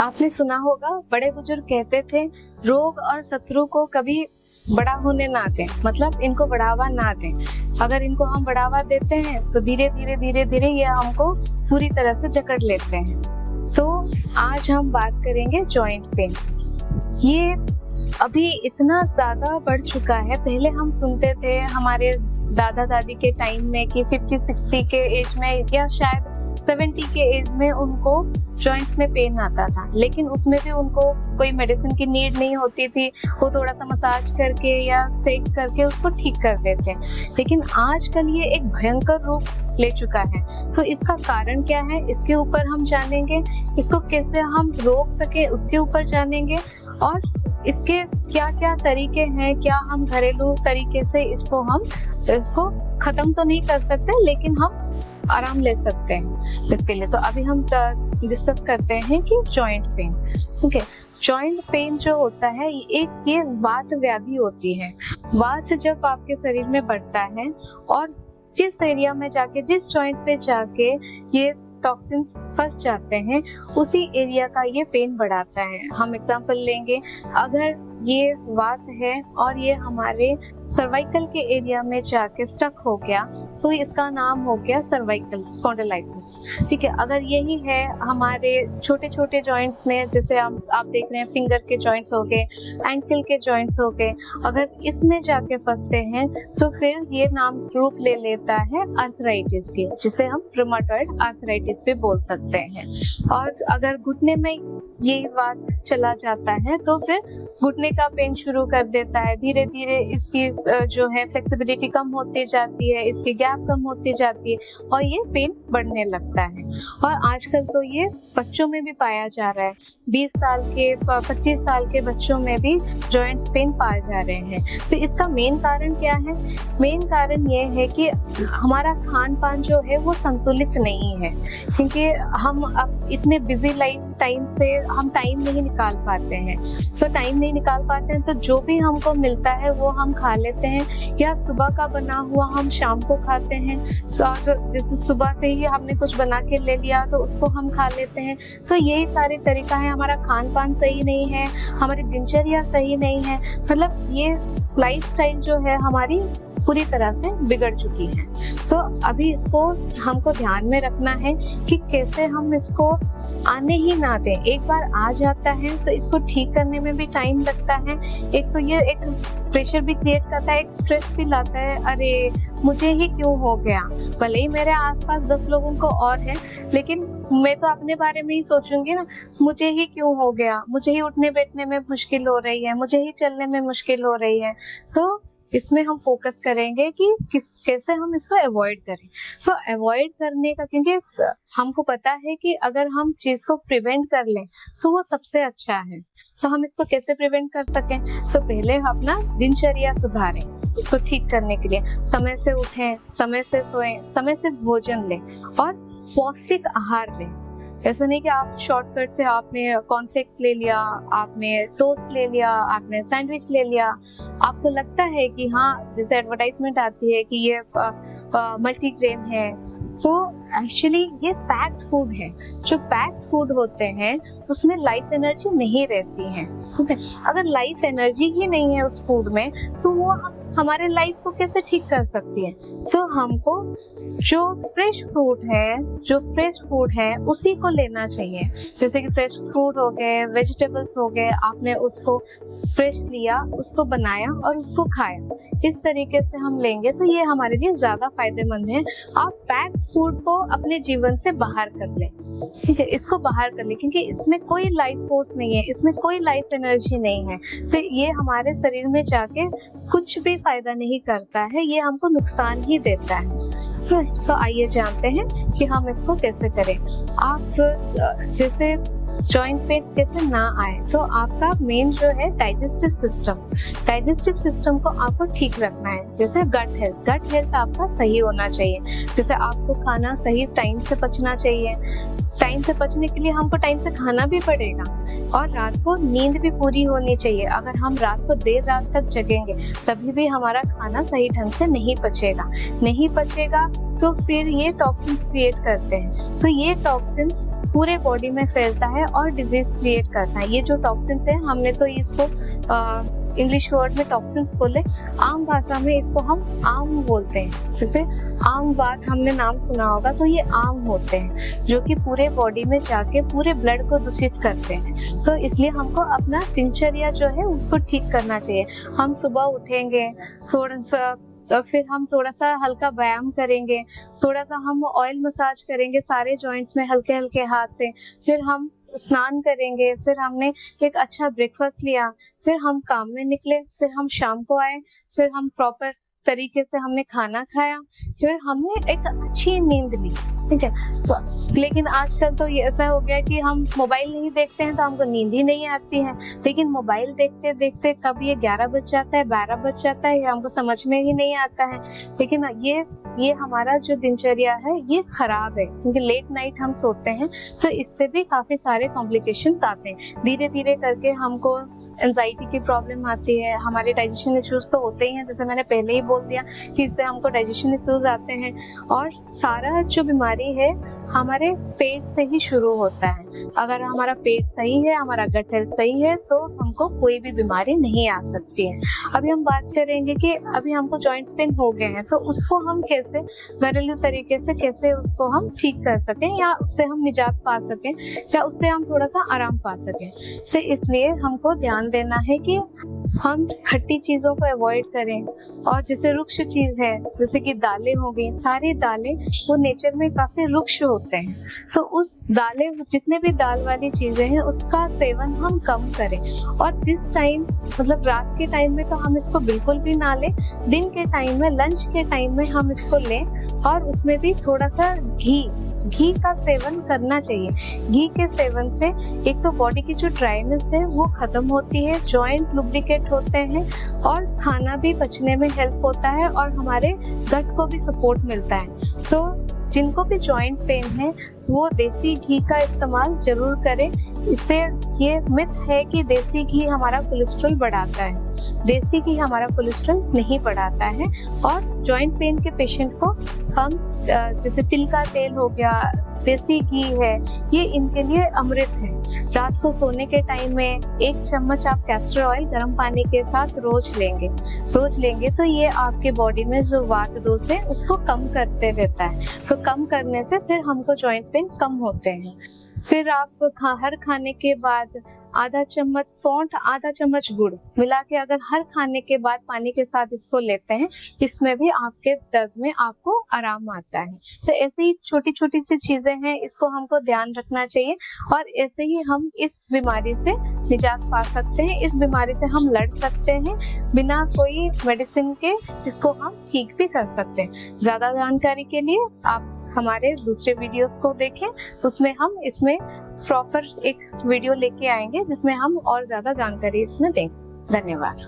आपने सुना होगा, बड़े बुजुर्ग कहते थे रोग और शत्रु को कभी बड़ा होने ना दें, मतलब इनको बढ़ावा ना दें। अगर इनको हम बढ़ावा देते हैं तो धीरे धीरे ये हमको पूरी तरह से जकड़ लेते हैं। तो आज हम बात करेंगे जॉइंट पेन। ये अभी इतना ज्यादा बढ़ चुका है। पहले हम सुनते थे हमारे दादा दादी के टाइम में कि 50-60 के एज में या शायद 70 के एज में उनको जॉइंट्स में पेन आता था, लेकिन उसमें भी उनको कोई मेडिसिन की नीड नहीं होती थी। वो थोड़ा सा मसाज करके या सेक करके उसको ठीक कर देते। लेकिन आजकल ये एक भयंकर रूप ले चुका है। तो इसका कारण क्या है, इसके ऊपर हम जानेंगे। इसको कैसे हम रोक सके उसके ऊपर जानेंगे, और इसके क्या क्या तरीके हैं, क्या हम घरेलू तरीके से इसको खत्म तो नहीं कर सकते, लेकिन हम आराम ले सकते हैं इसके लिए। तो अभी हम डिस्कस करते हैं कि जॉइंट पेन। ठीक है, जॉइंट पेन जो होता है ये वात व्याधि होती है। वात जब आपके शरीर में बढ़ता है और जिस एरिया में जाके, जिस जॉइंट पे जाके ये टॉक्सिन फंस जाते हैं, उसी एरिया का ये पेन बढ़ाता है। हम एग्जांपल लेंगे, अगर ये वात है और ये हमारे सर्वाइकल के एरिया में जाके स्टक हो गया तो इसका नाम हो गया सर्वाइकल स्पॉन्डिलाइटिस। ठीक है, अगर यही है हमारे छोटे छोटे जॉइंट्स में, जैसे आप देख रहे हैं फिंगर के जॉइंट्स हो गए, एंकल के जॉइंट्स हो गए, अगर इसमें जाके फंसते हैं तो फिर ये नाम रूप ले लेता है आर्थराइटिस के, जिसे हम रूमेटॉइड आर्थराइटिस भी बोल सकते हैं। और अगर घुटने में ये बात चला जाता है तो फिर घुटने का पेन शुरू कर देता है। धीरे धीरे इसकी जो है फ्लेक्सिबिलिटी कम होती जाती है, इसकी गैप कम होती जाती है और ये पेन बढ़ने लगता है। और आजकल तो ये बच्चों में भी पाया जा रहा है। 20 साल के 25 साल के बच्चों में भी जॉइंट पेन पाए जा रहे हैं। तो इसका मेन कारण क्या है? मेन कारण ये है कि हमारा खान पान जो है वो संतुलित नहीं है, क्योंकि हम अब इतने बिजी लाइफ टाइम से हम टाइम नहीं निकाल पाते हैं। तो टाइम नहीं निकाल पाते हैं तो जो भी हमको मिलता है वो हम खा लेते हैं, या सुबह का बना हुआ हम शाम को खाते हैं। और जैसे सुबह से ही हमने कुछ बना के ले लिया तो उसको हम खा लेते हैं। तो यही सारे तरीका है। हमारा खान पान सही नहीं है, हमारी दिनचर्या सही नहीं है, मतलब ये लाइफ स्टाइल जो है हमारी पूरी तरह से बिगड़ चुकी है। तो अभी इसको हमको ध्यान में रखना है कि कैसे हम इसको आने ही ना दें। एक बार आ जाता है तो इसको ठीक करने में भी टाइम लगता है। एक तो ये एक प्रेशर भी क्रिएट करता है, एक स्ट्रेस भी लाता है, अरे मुझे ही क्यों हो गया। भले ही मेरे आसपास 10 लोगों को और है, लेकिन मैं तो अपने बारे में ही सोचूंगी ना, मुझे ही क्यों हो गया, मुझे ही उठने बैठने में मुश्किल हो रही है, मुझे ही चलने में मुश्किल हो रही है। तो इसमें हम फोकस करेंगे कि कैसे हम इसको अवॉइड करें। तो अवॉइड करने का, क्योंकि हमको पता है कि अगर हम चीज को प्रिवेंट कर लें तो वो सबसे अच्छा है। तो हम इसको कैसे प्रिवेंट कर सकें? तो पहले अपना दिनचर्या सुधारें। इसको ठीक करने के लिए समय से उठें, समय से सोएं, समय से भोजन लें और पौष्टिक आहार लें। ऐसा नहीं कि आप शॉर्टकट से आपने कॉर्नफ्लेक्स ले लिया, आपने टोस्ट ले लिया, आपने सैंडविच ले लिया। आपको लगता है कि हाँ, जैसे एडवर्टाइजमेंट आती है कि ये मल्टीग्रेन है, तो एक्चुअली ये पैक्ड फूड है। जो पैक्ड फूड होते हैं उसमें लाइफ एनर्जी नहीं रहती है। ठीक है, अगर लाइफ एनर्जी ही नहीं है उस फूड में तो वो हमारे लाइफ को कैसे ठीक कर सकती है? तो हमको जो फ्रेश फूड है उसी को लेना चाहिए। जैसे कि फ्रेश फ्रूट हो गए, वेजिटेबल्स हो गए, आपने उसको फ्रेश लिया, उसको बनाया और उसको खाया, इस तरीके से हम लेंगे तो ये हमारे लिए ज्यादा फायदेमंद है। आप पैक्ड फूड को अपने जीवन से बाहर कर लें। ठीक है, इसको बाहर कर ले, क्योंकि इसमें कोई लाइफ फोर्स नहीं है, इसमें कोई लाइफ एनर्जी नहीं है। तो ये हमारे शरीर में जाके कुछ भी फायदा नहीं करता है, ये हमको नुकसान ही देता है। तो आइए जानते हैं कि हम इसको कैसे करें। आप जैसे जॉइंट पेन कैसे ना आए, तो आपका मेन जो है डाइजेस्टिव सिस्टम को आपको ठीक रखना है। जैसे गट हेल्थ आपका सही होना चाहिए। जैसे आपको खाना सही टाइम से पचना चाहिए। टाइम से पचने के लिए हमको टाइम से खाना भी पड़ेगा, और रात को नींद भी पूरी होनी चाहिए। अगर हम रात को देर रात तक जगेंगे तभी भी हमारा खाना सही ढंग से नहीं पचेगा तो फिर ये टॉक्सिन क्रिएट करते हैं। तो ये टॉक्सिन पूरे बॉडी में फैलता है और डिजीज क्रिएट करता है। ये जो टॉक्सिन्स है, हमने तो इसको इंग्लिश वर्ड में टॉक्सिन्स बोले, आम भाषा में इसको हम आम बोलते हैं। जैसे आम बात हमने नाम सुना होगा, तो ये आम होते हैं जो कि पूरे बॉडी में जाके पूरे ब्लड को दूषित करते हैं। तो इसलिए हमको अपना दिनचर्या जो है उसको ठीक करना चाहिए। हम सुबह उठेंगे, थोड़ा सा तो फिर हम थोड़ा सा हल्का व्यायाम करेंगे, थोड़ा सा हम ऑयल मसाज करेंगे सारे जॉइंट्स में हल्के हल्के हाथ से, फिर हम स्नान करेंगे, फिर हमने एक अच्छा ब्रेकफास्ट लिया, फिर हम काम में निकले, फिर हम शाम को आए, फिर हम प्रॉपर तरीके से हमने खाना खाया, फिर हमने एक अच्छी नींद ली। ठीक है, तो लेकिन आजकल तो ये ऐसा हो गया कि हम मोबाइल नहीं देखते हैं तो हमको नींद ही नहीं आती है। लेकिन मोबाइल देखते देखते कब ये 11 बज जाता है, 12 बज जाता है, ये हमको समझ में ही नहीं आता है। लेकिन ये हमारा जो दिनचर्या है ये खराब है, क्योंकि लेट नाइट हम सोते हैं तो इससे भी काफी सारे कॉम्प्लिकेशंस आते हैं। धीरे धीरे करके हमको एंजाइटी की प्रॉब्लम आती है, हमारे डाइजेशन इश्यूज तो होते ही हैं, जैसे मैंने पहले ही बोल दिया कि इससे हमको डाइजेशन इश्यूज आते हैं। और सारा जो बीमारी है हमारे पेट से ही शुरू होता है। अगर हमारा पेट सही है, हमारा गट हेल्थ सही है, तो हमको कोई भी बीमारी नहीं आ सकती है। अभी हम बात करेंगे कि अभी हमको जॉइंट पेन हो गए हैं, तो उसको हम कैसे घरेलू तरीके से कैसे उसको हम ठीक कर सकें, या उससे हम निजात पा सकें, या उससे हम थोड़ा सा आराम पा सकें। तो इसलिए हमको ध्यान देना है कि हम खट्टी चीजों को अवॉइड करें, और जैसे रुक्ष चीज है, जैसे कि दालें हो गई, सारी दालें वो नेचर में काफी रुक्ष होते हैं, तो उस दालें जितने भी दाल वाली चीजें हैं उसका सेवन हम कम करें। और जिस टाइम मतलब रात के टाइम में तो हम इसको बिल्कुल भी ना लें, दिन के टाइम में लंच के टाइम में हम इसको लें, और उसमें भी थोड़ा सा घी का सेवन करना चाहिए। घी के सेवन से एक तो बॉडी की जो ड्राइनेस है वो खत्म होती है, जॉइंट लुब्रिकेट होते हैं, और खाना भी पचने में हेल्प होता है, और हमारे गट को भी सपोर्ट मिलता है। तो जिनको भी जॉइंट पेन है वो देसी घी का इस्तेमाल जरूर करें। इससे ये मिथ है कि देसी घी हमारा कोलेस्ट्रॉल बढ़ाता है, देसी घी हमारा कोलेस्ट्रॉल नहीं बढ़ाता है। और जॉइंट पेन के पेशेंट को हम जैसे तिल का तेल हो गया, देसी घी है, ये इनके लिए अमृत है। रात को सोने के टाइम में 1 चम्मच आप कैस्टर ऑयल गर्म पानी के साथ रोज लेंगे तो ये आपके बॉडी में जो वात दोष है उसको कम करते रहता है। तो कम करने से फिर हमको जॉइंट पेन कम होते हैं। फिर आप हर खाने के बाद आधा चम्मच सौंठ, आधा चम्मच गुड़ मिला के अगर हर खाने के बाद पानी के साथ इसको लेते हैं, इसमें भी आपके दर्द में आपको आराम आता है। तो ऐसे ही छोटी छोटी सी चीजें हैं, इसको हमको ध्यान रखना चाहिए, और ऐसे ही हम इस बीमारी से निजात पा सकते हैं। इस बीमारी से हम लड़ सकते हैं बिना कोई मेडिसिन के, जिसको हम ठीक भी कर सकते हैं। ज्यादा जानकारी के लिए आप हमारे दूसरे वीडियोस को देखें, उसमें हम इसमें प्रॉपर एक वीडियो लेके आएंगे जिसमें हम और ज्यादा जानकारी इसमें देंगे। धन्यवाद।